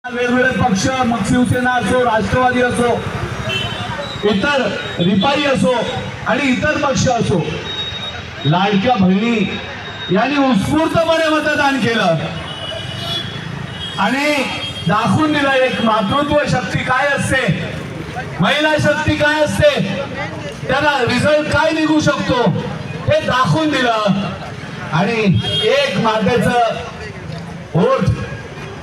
वेगवेगळे पक्ष, मग शिवसेना असो, राष्ट्रवादी असो, इतर रिपाई असो आणि इतर पक्ष असो, लाडक्या बहिणी यांनी उत्स्फूर्तपणे मतदान केलं आणि दाखवून दिलं एक मातृत्व शक्ती काय असते, महिला शक्ती काय असते, त्याला रिझल्ट काय निघू शकतो हे दाखवून दिलं। आणि एक मातेचं वोट,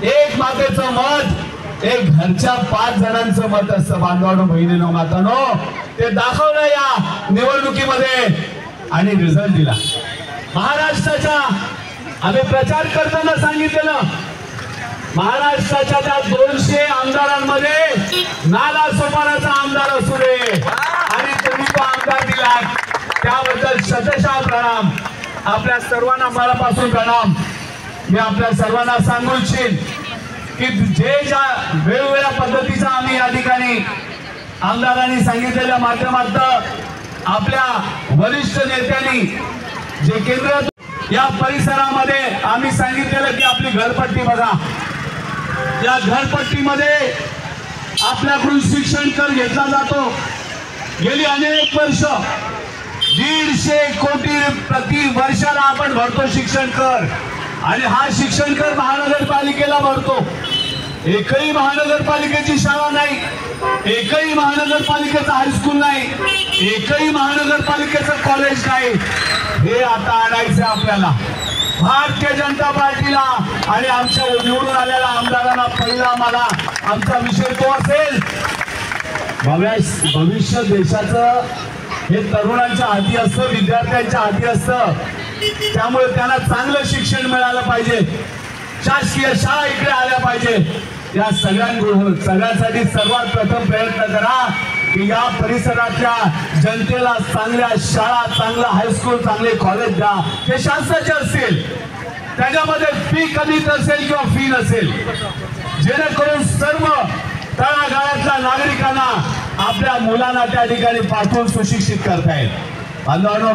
एक मातेचं मत, एक घरच्या 5 जणांचं मत असतं। बांधवांनो, बहिणींनो, मातांनो, ते दाखवलं या निवडणुकीमध्ये आणि रिझल्ट दिला। महाराष्ट्राच्या आम्ही प्रचार करताना सांगितलेलं, महाराष्ट्राच्या त्या 200 आमदारांमध्ये नाला सोपाराचा आमदार असू दे आणि तुम्ही तो आमदार दिला, त्याबद्दल शतशः प्रणाम। आपल्या सर्वांना मनापासून प्रणाम। मी आपल्या सर्वांना सांगू इच्छिन की जे ज्या वेगवेगळ्या पद्धतीचा आम्ही या ठिकाणी आमदारांनी सांगितलेल्या माध्यमातून आपल्या वरिष्ठ नेत्यांनी जे केंद्र या परिसरामध्ये आम्ही सांगितलेलं की आपली घरपट्टी बघा, या घरपट्टीमध्ये आपल्याकडून शिक्षण कर घेतला जातो। गेली अनेक वर्ष 150 कोटी प्रति वर्षाला आपण भरतो शिक्षण कर आणि हा शिक्षण कर महानगरपालिकेला भरतो। एकही महानगरपालिकेची शाळा नाही, एकही महानगरपालिकेचं हायस्कूल नाही, एकही महानगरपालिकेचं कॉलेज नाही। हे आता आणायचं आपल्याला। भारतीय जनता पार्टीला आणि आमच्या निवडून आलेल्या आमदारांना पहिला मला आमचा विषय तो असेल, भविष्य देशाचं हे तरुणांच्या हाती असतं, विद्यार्थ्यांच्या हाती असतं। त्यामुळे त्यांना चांगलं शिक्षण मिळालं पाहिजे, शासकीय शाळा इकडे आल्या पाहिजे। या सगळ्यांसाठी सर्वात प्रथम प्रयत्न करा की या परिसरातल्या जनतेला चांगल्या शाळा, चांगलं हायस्कूल, चांगले कॉलेज द्या। ते शासनाचे असतील, त्याच्यामध्ये फी कमी नसेल किंवा फी नसेल, जेणेकरून सर्व तळागाळातल्या नागरिकांना आपल्या मुलांना त्या ठिकाणी पाठवून सुशिक्षित करता येईल। बांधवांनो,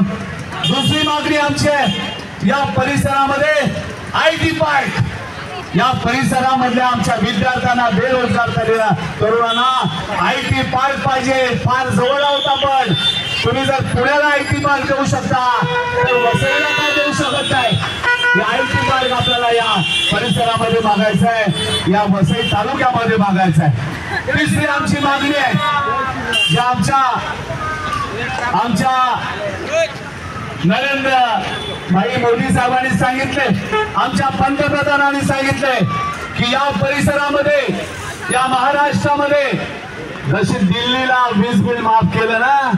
दुसरी मागणी आमची आहे, या परिसरामध्ये IT पार्क, या परिसरामधल्या आमच्या विद्यार्थ्यांना, बेरोजगार झालेल्या तरुणांना IT पार्क पाहिजे। फार जवळ आहोत आपण, तुम्ही जर पुण्याला IT पार्क देऊ शकता तर वसईला काय देऊ शकत नाही। IT पार्क आपल्याला या परिसरामध्ये मागायचं आहे, या वसई तालुक्यामध्ये मागायचं आहे। तिसरी आमची मागणी आहे, जी आमच्या नरेंद्र भाई मोदी साहेबांनी सांगितले, आमच्या पंतप्रधानांनी सांगितले की या परिसरामध्ये, या महाराष्ट्रामध्ये जशी दिल्लीला वीज बिल माफ केलं ना,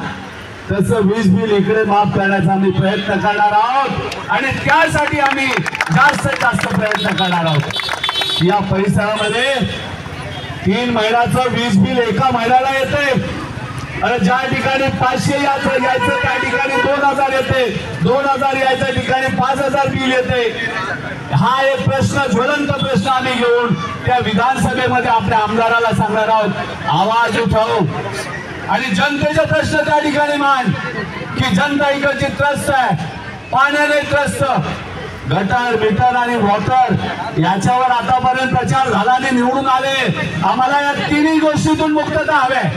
तसं वीज बिल इकडे माफ करण्याचा आम्ही प्रयत्न करणार आहोत आणि त्यासाठी आम्ही जास्तीत जास्त प्रयत्न करणार आहोत। या परिसरामध्ये 3 महिन्याचं वीज बिल एका महिन्याला येते आणि ज्या ठिकाणी 500 यायचं त्या ठिकाणी 2000 येते, 2000 यायच्या ठिकाणी 5000 बिल येते। हा एक प्रश्न, ज्वलंत प्रश्न आम्ही घेऊन त्या विधानसभेमध्ये आपल्या आमदाराला सांगणार आहोत, आवाज उठव आणि जनतेचे प्रश्न त्या ठिकाणी मान की जनता इकडची त्रस्त आहे, पाण्याने त्रस्त, गटर, मीटर आणि वॉटर याच्यावर आतापर्यंत प्रचार झाला आणि निवडून आले। आम्हाला या तिन्ही गोष्टीतून मुक्तता हवी,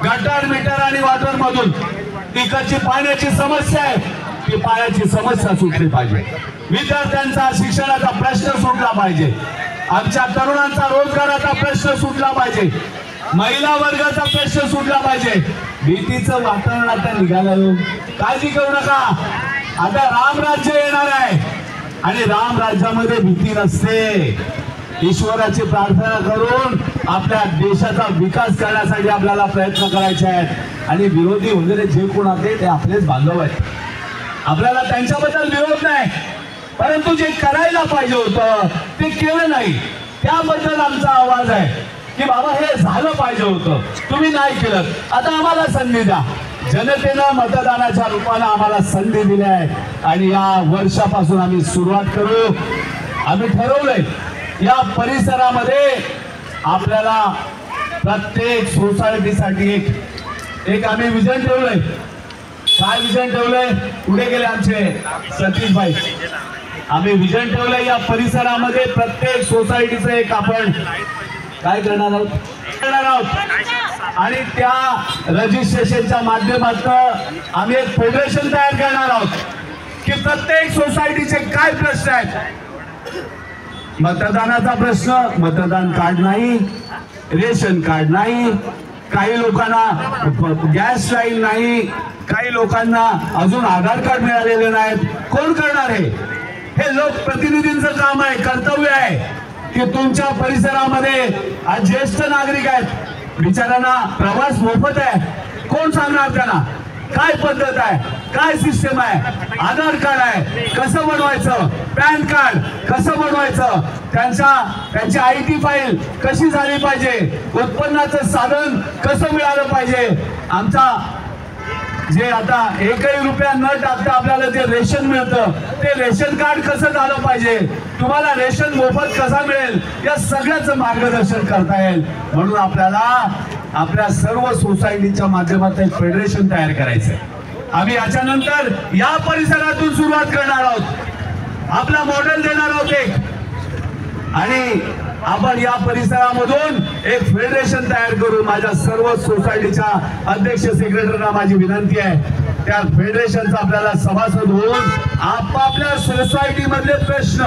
गटर, मीटर आणि वॉटर मधून। इकडची पाण्याची समस्या आहे, ती पाण्याची समस्या सुटली पाहिजे, विद्यार्थ्यांचा शिक्षणाचा प्रश्न सुटला पाहिजे, आमच्या तरुणांचा रोजगाराचा प्रश्न सुटला पाहिजे, महिला वर्गाचा प्रश्न सुटला पाहिजे। भीतीचं वातावरण आता निघालं, काळजी करू नका, आता रामराज्य येणार आहे आणि राम राज्यामध्ये भीती नसते। ईश्वराची प्रार्थना करून आपल्या देशाचा विकास करण्यासाठी आपल्याला प्रयत्न करायचे आहेत आणि विरोधी वगैरे जे कोण आहेत ते आपलेच बांधव आहेत, आपल्याला त्यांच्याबद्दल विरोध नाही, परंतु जे करायला पाहिजे होतं ते केलं नाही, त्याबद्दल आमचा आवाज आहे की बाबा हे झालं पाहिजे होतं, तुम्ही नाही केलं, आता आम्हाला संधी द्या। जनतेनं मतदानाच्या रूपाने आम्हाला संधी दिली आहे आणि या वर्षापासून आम्ही सुरुवात करू। आम्ही ठरवलंय या परिसरामध्ये आपल्याला प्रत्येक सोसायटीसाठी एक आम्ही विजन ठेवलंय। काय विजन ठेवलंय? पुढे गेले आमचे सतीश भाई, आम्ही विजन ठेवलंय या परिसरामध्ये प्रत्येक सोसायटीचं एक आपण काय करणार आहोत आणि त्या रजिस्ट्रेशनच्या माध्यमातून आम्ही एक फेडरेशन तयार करणार आहोत की प्रत्येक सोसायटीचे काय प्रश्न आहेत. मतदानाचा प्रश्न, मतदान कार्ड नाही, रेशन कार्ड नाही, काही लोकांना गॅस लाईन नाही, काही लोकांना अजून आधार कार्ड मिळालेले नाहीत. कोण करणार हे लोकप्रतिनिधींचं काम आहे, कर्तव्य आहे की तुमच्या परिसरामध्ये आज ज्येष्ठ नागरिक आहेत, बिचारांना प्रवास मोफत आहे. कोण सांगणार त्यांना काय पद्धत आहे, काय सिस्टम आहे, आधार कार्ड आहे कसं बनवायचं, पॅन कार्ड कसं बनवायचं, त्यांची IT फाईल कशी झाली पाहिजे, उत्पन्नाचं साधन कसं मिळालं पाहिजे. आमचा जे आता एकही रुपया न टाकता आपल्याला जे रेशन मिळतं ते रेशन कार्ड कसं झालं पाहिजे, तुम्हाला रेशन मोफत कसा मिळेल, या सगळ्याचं मार्गदर्शन करता येईल. म्हणून आपल्याला आपल्या सर्व सोसायटीच्या माध्यमातून एक फेडरेशन तयार करायचंय. आम्ही याच्यानंतर या परिसरातून सुरुवात करणार आहोत, आपला मॉडेल देणार आहोत एक, आणि आपण या परिसरामधून एक फेडरेशन तयार करू. माझ्या सर्व सोसायटीच्या अध्यक्ष सेक्रेटरीना माझी विनंती आहे त्या फेडरेशनचा आपल्याला सभासद होऊन आपापल्या सोसायटी मधले प्रश्न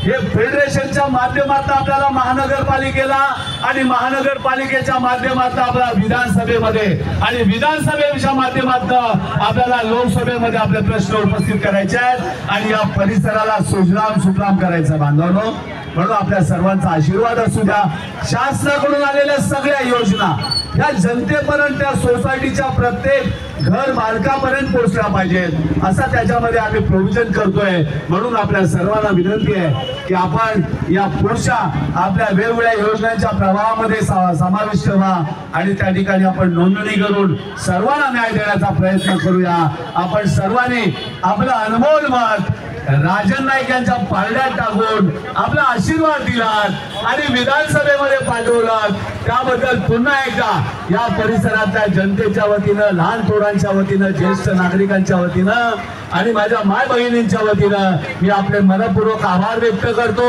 हे फेडरेशनच्या माध्यमातून आपल्याला महानगरपालिकेला आणि महानगरपालिकेच्या माध्यमातून आपल्या विधानसभेमध्ये आणि विधानसभेच्या माध्यमातून आपल्याला लोकसभेमध्ये आपले प्रश्न उपस्थित करायचे आहेत आणि या परिसराला सुजलाम सुफलाम करायचं. बांधवांनो, म्हणून आपल्या सर्वांचा आशीर्वाद असू द्या. शासनाकडून आलेल्या सगळ्या योजना या जनतेपर्यंत, त्या सोसायटीच्या प्रत्येक घर मालकापर्यंत पोहोचल्या पाहिजेत असा त्याच्यामध्ये आम्ही प्रोव्हिजन करतोय. म्हणून आपल्या सर्वांना विनंती आहे की आपण या पुढच्या आपल्या वेगवेगळ्या योजनांच्या प्रवाहामध्ये समाविष्ट व्हा आणि त्या ठिकाणी आपण नोंदणी करून सर्वांना न्याय देण्याचा प्रयत्न करूया. आपण सर्वांनी आपलं अनमोल मत राजन नाईक यांच्या पारड्यात टाकून आपला आशीर्वाद दिलात आणि विधानसभेमध्ये पाठवलात, त्याबद्दल पुन्हा एकदा या परिसरातल्या जनतेच्या वतीनं, लहान थोरांच्या वतीनं, ज्येष्ठ नागरिकांच्या वतीनं आणि माझ्या माय बहिणींच्या वतीनं मी आपले मनपूर्वक आभार व्यक्त करतो.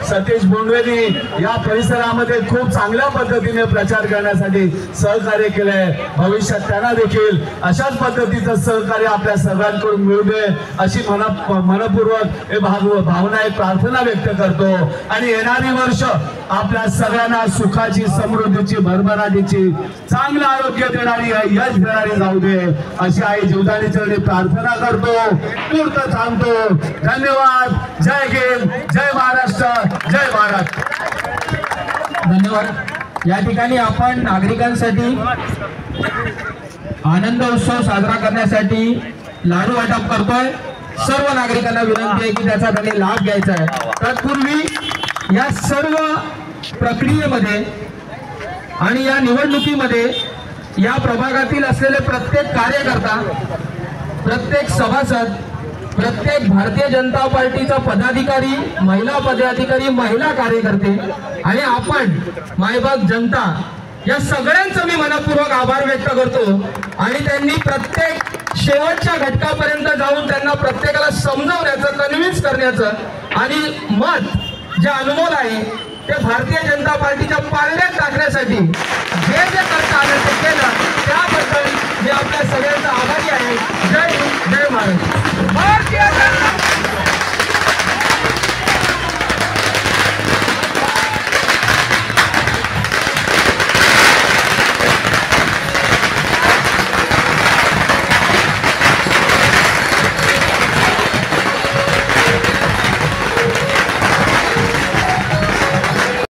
सतीश बोंडवेनी या परिसरामध्ये खूप चांगल्या पद्धतीने प्रचार करण्यासाठी सहकार्य केलंय. भविष्यात त्यांना देखील अशाच पद्धतीचं सहकार्य आपल्या सर्वांकडून मिळू दे अशी मनपूर्वक भावना एक प्रार्थना व्यक्त करतो. आणि येणारी वर्ष आपल्या सगळ्यांना सुखाची, समृद्धीची, भरभराटीची, चांगलं आरोग्य देणारी, यश देणारी जाऊ दे अशी आई जीवदानी चरणी प्रार्थना करतो. तूर्त थांबतो. धन्यवाद. जय हिंद, जय महाराष्ट्र, जय भारत. धन्यवाद. या ठिकाणी आपण नागरिकांसाठी आनंद उत्सव साजरा करण्यासाठी लाडू वाटप करतोय. सर्व नागरिकांना विनंती आहे की त्याचा त्यांनी लाभ घ्यायचा आहे. तत्पूर्वी या सर्व प्रक्रियेमध्ये आणि या निवडणुकीमध्ये या प्रभागातील असलेले प्रत्येक कार्यकर्ता, प्रत्येक सभासद, प्रत्येक भारतीय जनता पार्टीचा पदाधिकारी, महिला पदाधिकारी, महिला कार्यकर्ते आणि आपण मायबाप जनता या सगळ्यांचा मी मनपूर्वक आभार व्यक्त करतो. आणि त्यांनी प्रत्येक शेवटच्या घटकापर्यंत जाऊन त्यांना प्रत्येकाला समजवण्याचं, कन्व्हिन्स करण्याचं आणि मत जे अनमोल आहे ते भारतीय जनता पार्टीच्या पारड्यात टाकण्यासाठी जे